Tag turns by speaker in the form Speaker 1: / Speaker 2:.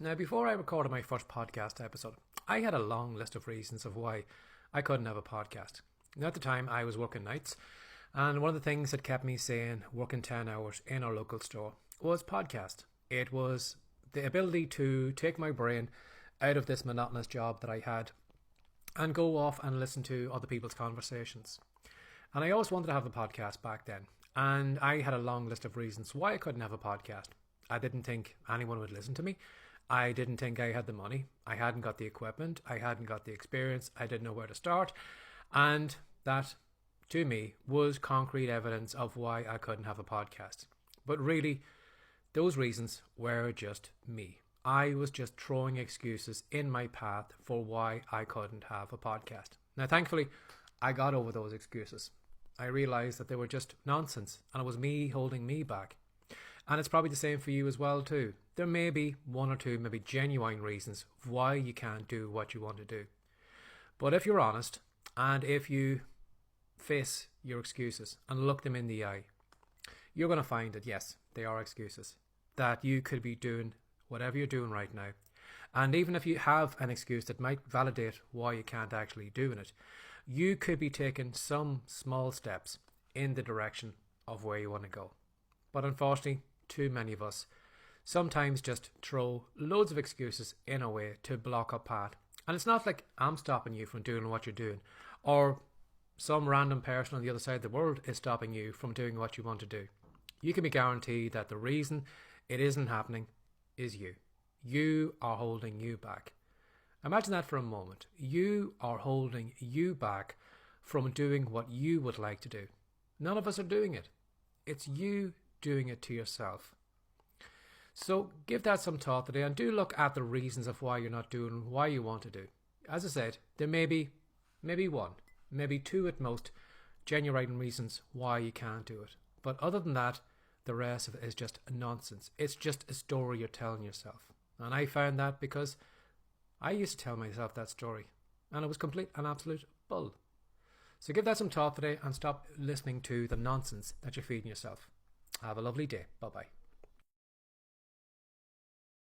Speaker 1: Now, before I recorded my first podcast episode, I had a long list of reasons of why I couldn't have a podcast. Now, at the time, I was working nights, and one of the things that kept me sane working 10 hours in our local store was podcast. It was the ability to take my brain out of this monotonous job that I had and go off and listen to other people's conversations. And I always wanted to have a podcast back then, and I had a long list of reasons why I couldn't have a podcast. I didn't think anyone would listen to me. I didn't think I had the money. I hadn't got the equipment. I hadn't got the experience. I didn't know where to start. And that, to me, was concrete evidence of why I couldn't have a podcast. But really, those reasons were just me. I was just throwing excuses in my path for why I couldn't have a podcast. Now, thankfully, I got over those excuses. I realised that they were just nonsense, and it was me holding me back. And it's probably the same for you as well too. There may be one or two maybe genuine reasons why you can't do what you want to do. But if you're honest, and if you face your excuses and look them in the eye, you're going to find that yes, they are excuses. That you could be doing whatever you're doing right now. And even if you have an excuse that might validate why you can't actually do it, you could be taking some small steps in the direction of where you want to go. But unfortunately, too many of us sometimes just throw loads of excuses in a way to block a path. And it's not like I'm stopping you from doing what you're doing, or some random person on the other side of the world is stopping you from doing what you want to do. You can be guaranteed that the reason it isn't happening is you. You are holding you back. Imagine that for a moment. You are holding you back from doing what you would like to do. None of us are doing it. It's you doing it to yourself. So give that some thought today, and do look at the reasons of why you're not doing why you want to do. As I said, there may be maybe one, maybe two at most genuine reasons why you can't do it. But other than that, the rest of it is just nonsense. It's just a story you're telling yourself. And I found that because I used to tell myself that story, and it was complete and absolute bull. So give that some thought today and stop listening to the nonsense that you're feeding yourself. Have a lovely day. Bye-bye.